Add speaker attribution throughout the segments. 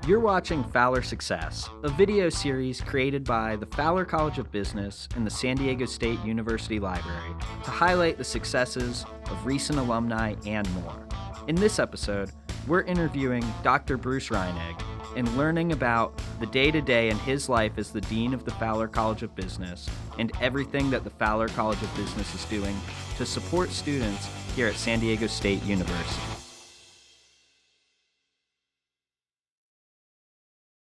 Speaker 1: You're watching Fowler Success, a video series created by the Fowler College of Business and the San Diego State University Library to highlight the successes of recent alumni and more. In this episode, we're interviewing Dr. Bruce Reinig and learning about the day-to-day in his life as the Dean of the Fowler College of Business and everything that the Fowler College of Business is doing to support students here at San Diego State University.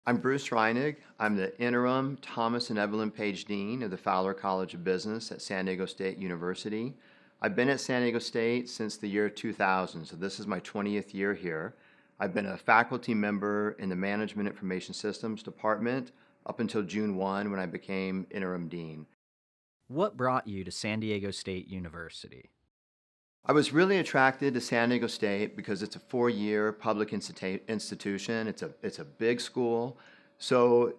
Speaker 2: I'm Bruce Reinig. I'm the interim Thomas and Evelyn Page Dean of the Fowler College of Business at San Diego State University. I've been at San Diego State since the year 2000, so this is my 20th year here. I've been a faculty member in the Management Information Systems Department up until June 1 when I became interim dean.
Speaker 1: What brought you to San Diego State University?
Speaker 2: I was really attracted to San Diego State because it's a four-year public institution. It's a big school. So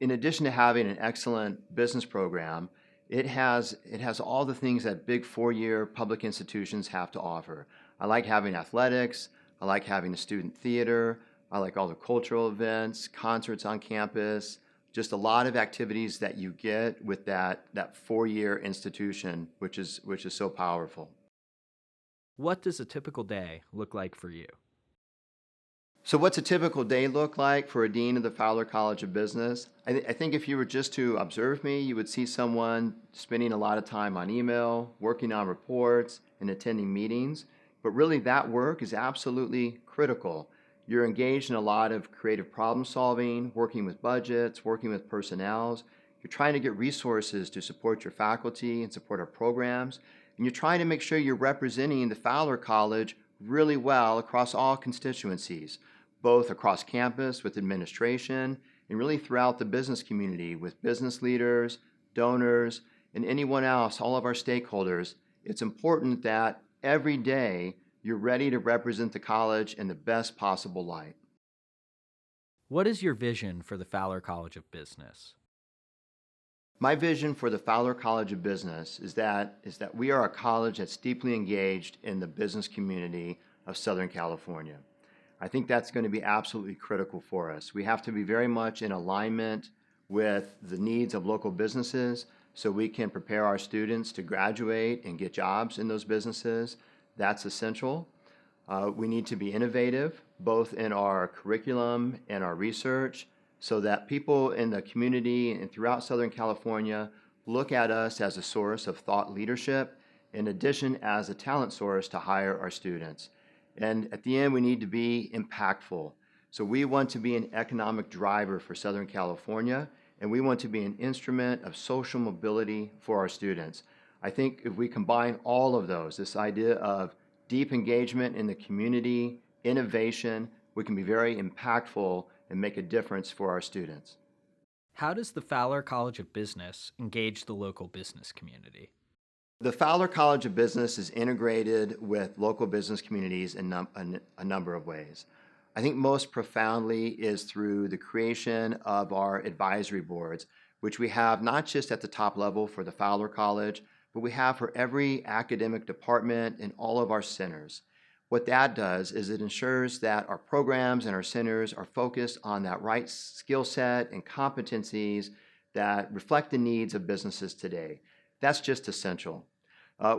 Speaker 2: in addition to having an excellent business program, it has all the things that big four-year public institutions have to offer. I like having athletics. I like having a student theater. I like all the cultural events, concerts on campus, just a lot of activities that you get with that four-year institution, which is so powerful.
Speaker 1: What does a typical day look like for you?
Speaker 2: So what's a typical day look like for a dean of the Fowler College of Business? I think if you were just to observe me, you would see someone spending a lot of time on email, working on reports, and attending meetings. But really that work is absolutely critical. You're engaged in a lot of creative problem solving, working with budgets, working with personnels. You're trying to get resources to support your faculty and support our programs. And you're trying to make sure you're representing the Fowler College really well across all constituencies, both across campus with administration and really throughout the business community with business leaders, donors, and anyone else, all of our stakeholders. It's important that every day you're ready to represent the college in the best possible light.
Speaker 1: What is your vision for the Fowler College of Business?
Speaker 2: My vision for the Fowler College of Business is that we are a college that's deeply engaged in the business community of Southern California. I think that's going to be absolutely critical for us. We have to be very much in alignment with the needs of local businesses so we can prepare our students to graduate and get jobs in those businesses. That's essential. We need to be innovative, both in our curriculum and our research, so that people in the community and throughout Southern California look at us as a source of thought leadership, in addition as a talent source to hire our students. And at the end, we need to be impactful. So we want to be an economic driver for Southern California, and we want to be an instrument of social mobility for our students. I think if we combine all of those, this idea of deep engagement in the community, innovation, we can be very impactful and make a difference for our students.
Speaker 1: How does the Fowler College of Business engage the local business community?
Speaker 2: The Fowler College of Business is integrated with local business communities in a number of ways. I think most profoundly is through the creation of our advisory boards, which we have not just at the top level for the Fowler College, but we have for every academic department in all of our centers. What that does is it ensures that our programs and our centers are focused on that right skill set and competencies that reflect the needs of businesses today. That's just essential.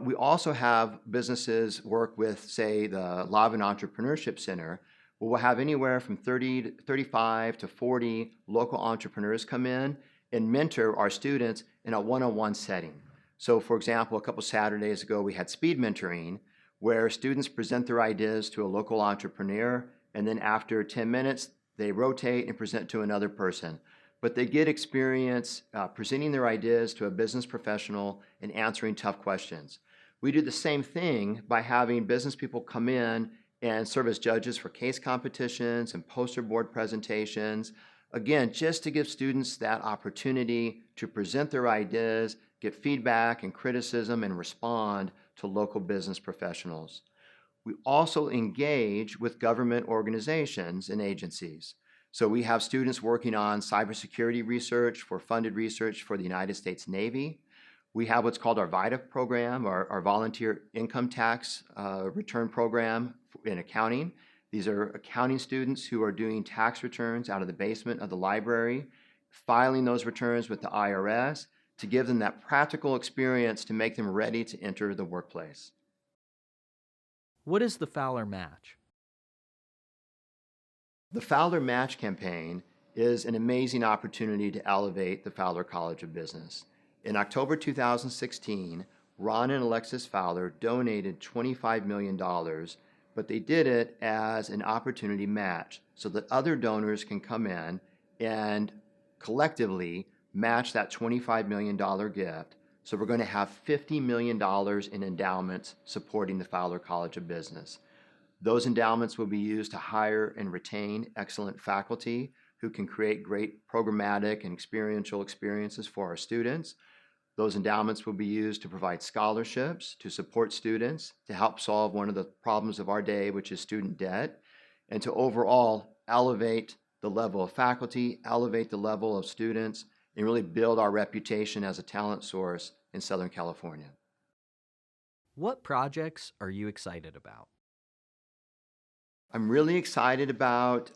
Speaker 2: We also have businesses work with, say, the Lavin Entrepreneurship Center, where we'll have anywhere from 35 to 40 local entrepreneurs come in and mentor our students in a one-on-one setting. So, for example, a couple Saturdays ago, we had speed mentoring, where students present their ideas to a local entrepreneur, and then after 10 minutes, they rotate and present to another person. But they get experience presenting their ideas to a business professional and answering tough questions. We do the same thing by having business people come in and serve as judges for case competitions and poster board presentations. Again, just to give students that opportunity to present their ideas, get feedback and criticism, and respond to local business professionals. We also engage with government organizations and agencies. So we have students working on cybersecurity research for funded research for the United States Navy. We have what's called our VITA program, our volunteer income tax return program in accounting. These are accounting students who are doing tax returns out of the basement of the library, filing those returns with the IRS to give them that practical experience to make them ready to enter the workplace.
Speaker 1: What is the Fowler Match?
Speaker 2: The Fowler Match campaign is an amazing opportunity to elevate the Fowler College of Business. In October 2016, Ron and Alexis Fowler donated $25 million, but they did it as an opportunity match so that other donors can come in and collectively match that $25 million gift. So we're going to have $50 million in endowments supporting the Fowler College of Business. Those endowments will be used to hire and retain excellent faculty who can create great programmatic and experiential experiences for our students. Those endowments will be used to provide scholarships to support students, to help solve one of the problems of our day, which is student debt, and to overall elevate the level of faculty, elevate the level of students, and really build our reputation as a talent source in Southern California.
Speaker 1: What projects are you excited about?
Speaker 2: I'm really excited about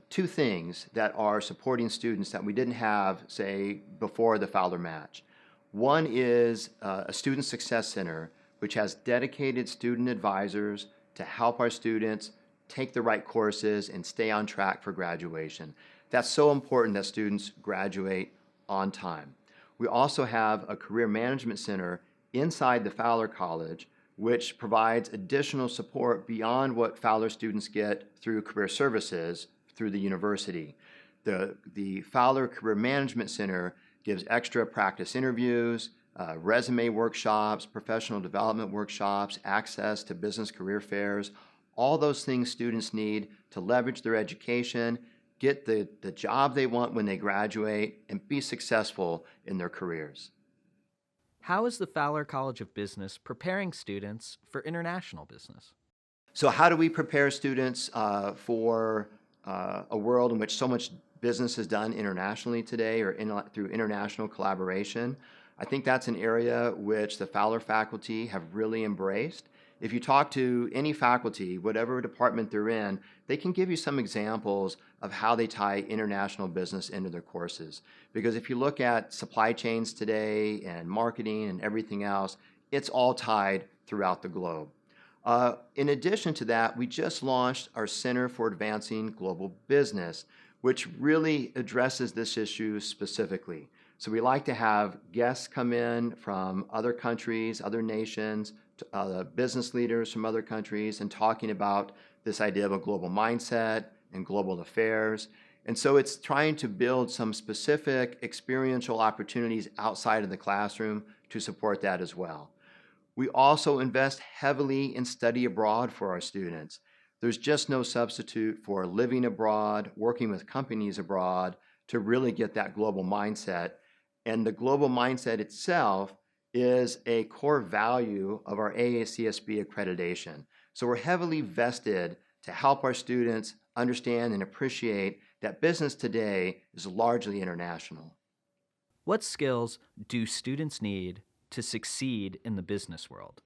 Speaker 2: two things that are supporting students that we didn't have, say, before the Fowler Match. One is a Student Success Center, which has dedicated student advisors to help our students take the right courses and stay on track for graduation. That's so important that students graduate on time. We also have a Career Management Center inside the Fowler College, which provides additional support beyond what Fowler students get through career services through the university. The Fowler Career Management Center gives extra practice interviews, resume workshops, professional development workshops, access to business career fairs, all those things students need to leverage their education, get the job they want when they graduate, and be successful in their careers.
Speaker 1: How is the Fowler College of Business preparing students for international business?
Speaker 2: So how do we prepare students for a world in which so much business is done internationally today or through international collaboration? I think that's an area which the Fowler faculty have really embraced. If you talk to any faculty, whatever department they're in, they can give you some examples of how they tie international business into their courses. Because if you look at supply chains today and marketing and everything else, it's all tied throughout the globe. In addition to that, we just launched our Center for Advancing Global Business, which really addresses this issue specifically. So we like to have guests come in from other countries, other nations, business leaders from other countries, and talking about this idea of a global mindset and global affairs. And so it's trying to build some specific experiential opportunities outside of the classroom to support that as well. We also invest heavily in study abroad for our students. There's just no substitute for living abroad, working with companies abroad to really get that global mindset. And the global mindset itself is a core value of our AACSB accreditation. So we're heavily vested to help our students understand and appreciate that business today is largely international.
Speaker 1: What skills do students need to succeed in the business world?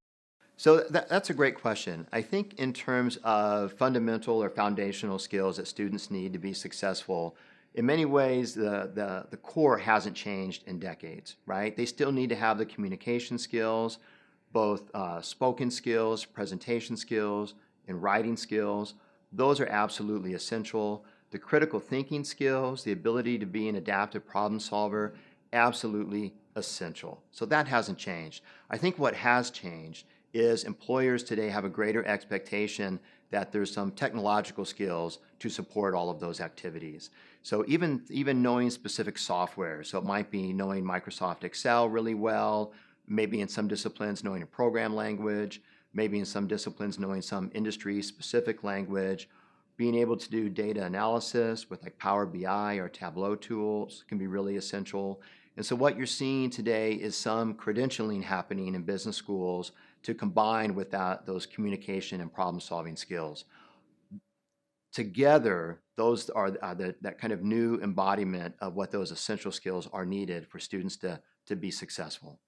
Speaker 2: So that's a great question. I think in terms of fundamental or foundational skills that students need to be successful, in many ways, the core hasn't changed in decades, right? They still need to have the communication skills, both spoken skills, presentation skills, and writing skills. Those are absolutely essential. The critical thinking skills, the ability to be an adaptive problem solver, absolutely essential. So that hasn't changed. I think what has changed is employers today have a greater expectation that there's some technological skills to support all of those activities. So even knowing specific software, so it might be knowing Microsoft Excel really well, maybe in some disciplines knowing a program language, maybe in some disciplines knowing some industry-specific language, being able to do data analysis with like Power BI or Tableau tools can be really essential. And so what you're seeing today is some credentialing happening in business schools to combine with those communication and problem-solving skills. Together, those are that kind of new embodiment of what those essential skills are needed for students to be successful.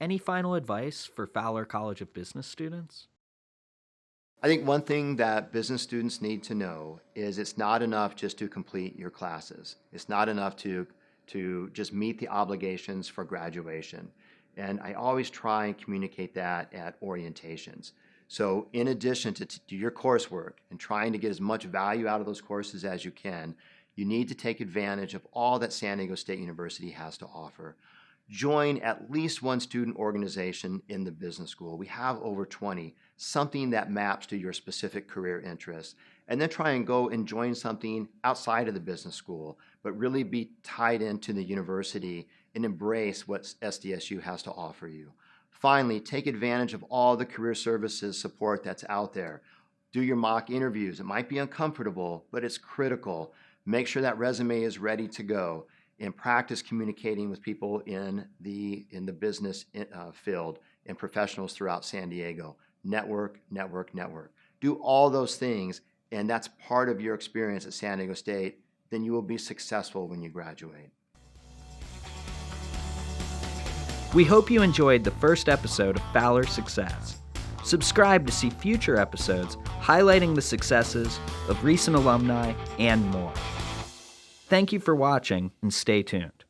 Speaker 1: Any final advice for Fowler College of Business students?
Speaker 2: I think one thing that business students need to know is it's not enough just to complete your classes. It's not enough to just meet the obligations for graduation. And I always try and communicate that at orientations. So in addition to do your coursework and trying to get as much value out of those courses as you can, you need to take advantage of all that San Diego State University has to offer. Join at least one student organization in the business school. We have over 20, something that maps to your specific career interests. And then try and go and join something outside of the business school, but really be tied into the university and embrace what SDSU has to offer you. Finally, take advantage of all the career services support that's out there. Do your mock interviews. It might be uncomfortable, but it's critical. Make sure that resume is ready to go. And practice communicating with people in the business field and professionals throughout San Diego. Network, network, network. Do all those things, and that's part of your experience at San Diego State. Then you will be successful when you graduate.
Speaker 1: We hope you enjoyed the first episode of Fowler Success. Subscribe to see future episodes highlighting the successes of recent alumni and more. Thank you for watching, and stay tuned.